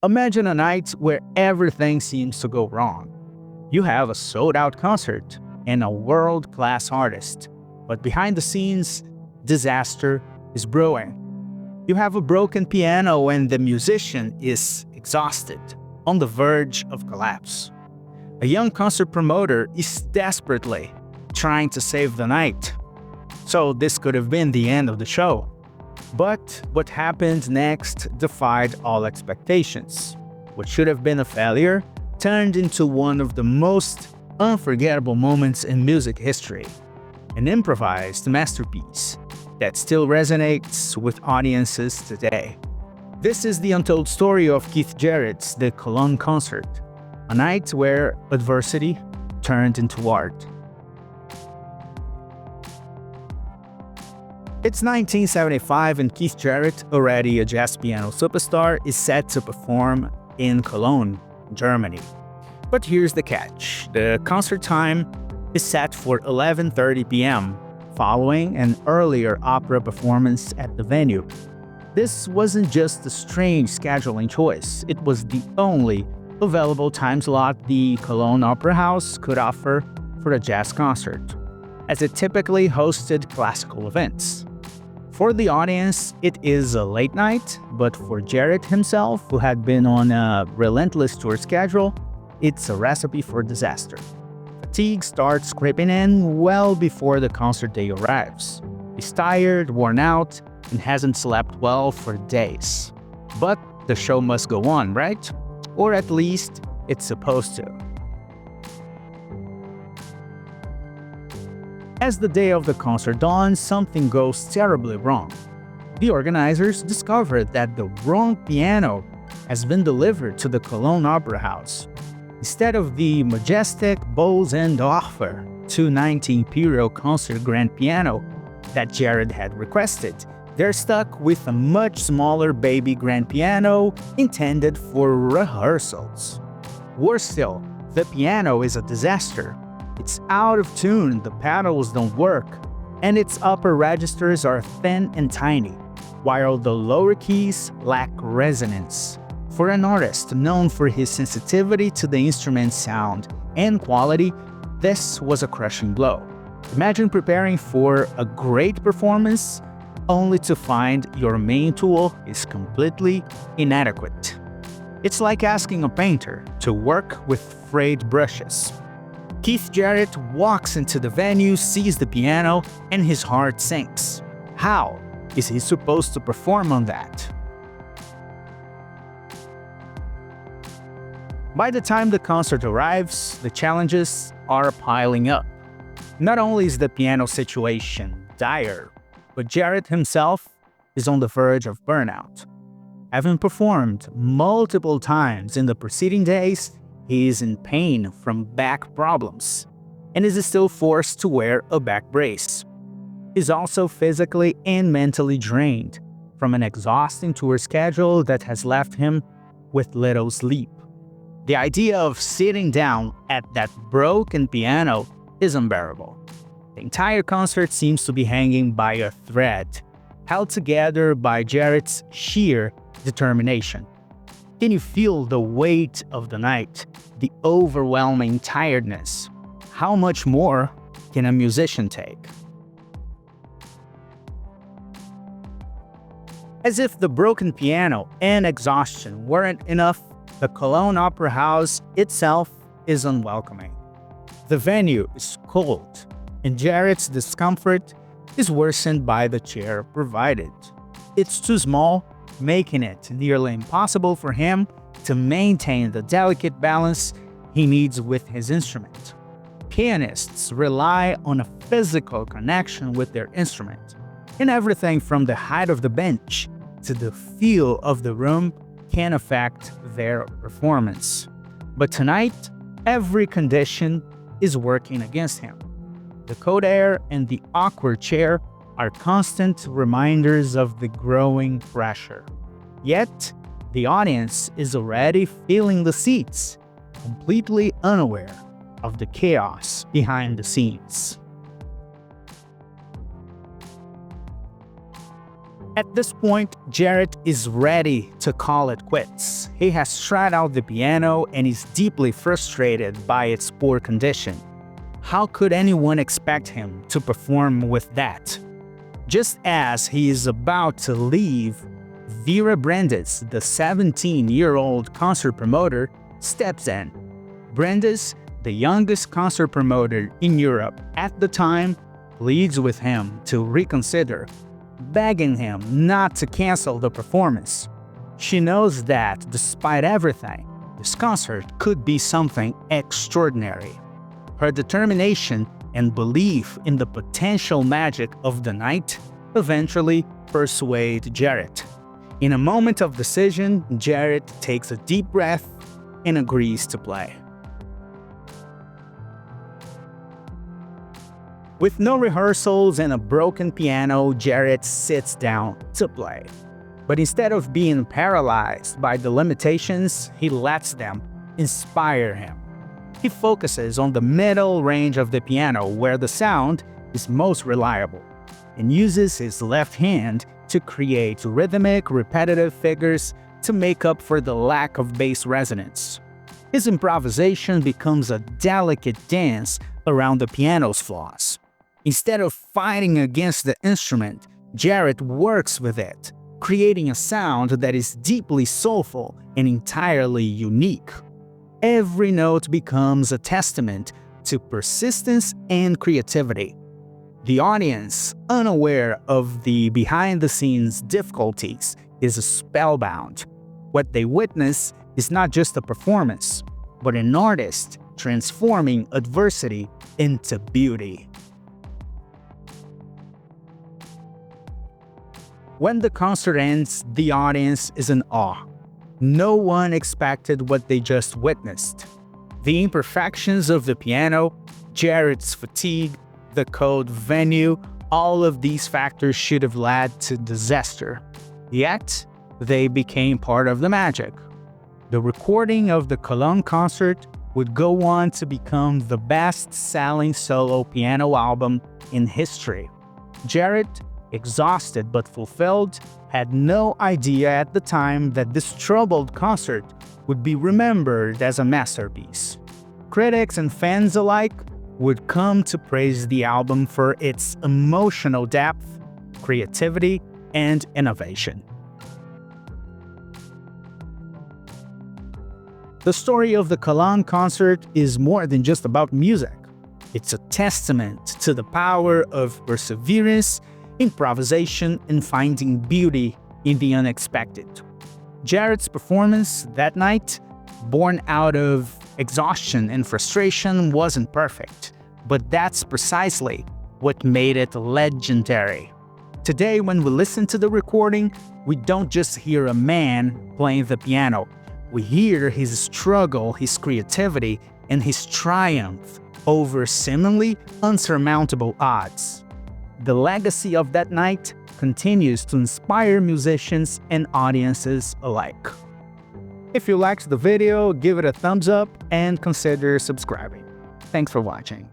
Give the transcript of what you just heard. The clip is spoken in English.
Imagine a night where everything seems to go wrong. You have a sold-out concert and a world-class artist, but behind the scenes, disaster is brewing. You have a broken piano and the musician is exhausted, on the verge of collapse. A young concert promoter is desperately trying to save the night. So this could have been the end of the show. But what happened next defied all expectations. What should have been a failure turned into one of the most unforgettable moments in music history. An improvised masterpiece that still resonates with audiences today. This is the untold story of Keith Jarrett's The Köln concert, a night where adversity turned into art. It's 1975 and Keith Jarrett, already a jazz piano superstar, is set to perform in Köln, Germany. But here's the catch. The concert time is set for 11:30 p.m., following an earlier opera performance at the venue. This wasn't just a strange scheduling choice, it was the only available time slot the Köln Opera House could offer for a jazz concert, as it typically hosted classical events. For the audience, it is a late night, but for Jarrett himself, who had been on a relentless tour schedule, it's a recipe for disaster. Fatigue starts creeping in well before the concert day arrives. He's tired, worn out, and hasn't slept well for days. But the show must go on, right? Or at least, it's supposed to. As the day of the concert dawns, something goes terribly wrong. The organizers discover that the wrong piano has been delivered to the Köln Opera House. Instead of the majestic Bose and Dorfer 290 Imperial concert grand piano that Jarrett had requested, they're stuck with a much smaller baby grand piano intended for rehearsals. Worse still, the piano is a disaster. It's out of tune, the pedals don't work, and its upper registers are thin and tiny, while the lower keys lack resonance. For an artist known for his sensitivity to the instrument's sound and quality, this was a crushing blow. Imagine preparing for a great performance only to find your main tool is completely inadequate. It's like asking a painter to work with frayed brushes. Keith Jarrett walks into the venue, sees the piano, and his heart sinks. How is he supposed to perform on that? By the time the concert arrives, the challenges are piling up. Not only is the piano situation dire, but Jarrett himself is on the verge of burnout. Having performed multiple times in the preceding days, he is in pain from back problems and is still forced to wear a back brace. He's also physically and mentally drained from an exhausting tour schedule that has left him with little sleep. The idea of sitting down at that broken piano is unbearable. The entire concert seems to be hanging by a thread, held together by Jarrett's sheer determination. Can you feel the weight of the night, the overwhelming tiredness? How much more can a musician take? As if the broken piano and exhaustion weren't enough, the Köln Opera House itself is unwelcoming. The venue is cold, and Jarrett's discomfort is worsened by the chair provided. It's too small, making it nearly impossible for him to maintain the delicate balance he needs with his instrument. Pianists rely on a physical connection with their instrument, and everything from the height of the bench to the feel of the room can affect their performance. But tonight, every condition is working against him. The cold air and the awkward chair are constant reminders of the growing pressure. Yet, the audience is already filling the seats, completely unaware of the chaos behind the scenes. At this point, Jarrett is ready to call it quits. He has tried out the piano and is deeply frustrated by its poor condition. How could anyone expect him to perform with that? Just as he is about to leave, Vera Brandes, the 17-year-old concert promoter, steps in. Brandes, the youngest concert promoter in Europe at the time, pleads with him to reconsider, begging him not to cancel the performance. She knows that, despite everything, this concert could be something extraordinary. Her determination and belief in the potential magic of the night eventually persuade Jarrett. In a moment of decision, Jarrett takes a deep breath and agrees to play. With no rehearsals and a broken piano, Jarrett sits down to play. But instead of being paralyzed by the limitations, he lets them inspire him. He focuses on the middle range of the piano where the sound is most reliable, and uses his left hand to create rhythmic, repetitive figures to make up for the lack of bass resonance. His improvisation becomes a delicate dance around the piano's flaws. Instead of fighting against the instrument, Jarrett works with it, creating a sound that is deeply soulful and entirely unique. Every note becomes a testament to persistence and creativity. The audience, unaware of the behind-the-scenes difficulties, is spellbound. What they witness is not just a performance, but an artist transforming adversity into beauty. When the concert ends, the audience is in awe. No one expected what they just witnessed. The imperfections of the piano, Jarrett's fatigue, the cold venue, all of these factors should have led to disaster. Yet, they became part of the magic. The recording of the Köln concert would go on to become the best-selling solo piano album in history. Jarrett, exhausted but fulfilled, had no idea at the time that this troubled concert would be remembered as a masterpiece. Critics and fans alike would come to praise the album for its emotional depth, creativity, and innovation. The story of the Köln concert is more than just about music. It's a testament to the power of perseverance, improvisation, and finding beauty in the unexpected. Jarrett's performance that night, born out of exhaustion and frustration, wasn't perfect, but that's precisely what made it legendary. Today, when we listen to the recording, we don't just hear a man playing the piano. We hear his struggle, his creativity, and his triumph over seemingly unsurmountable odds. The legacy of that night continues to inspire musicians and audiences alike. If you liked the video, give it a thumbs up and consider subscribing. Thanks for watching.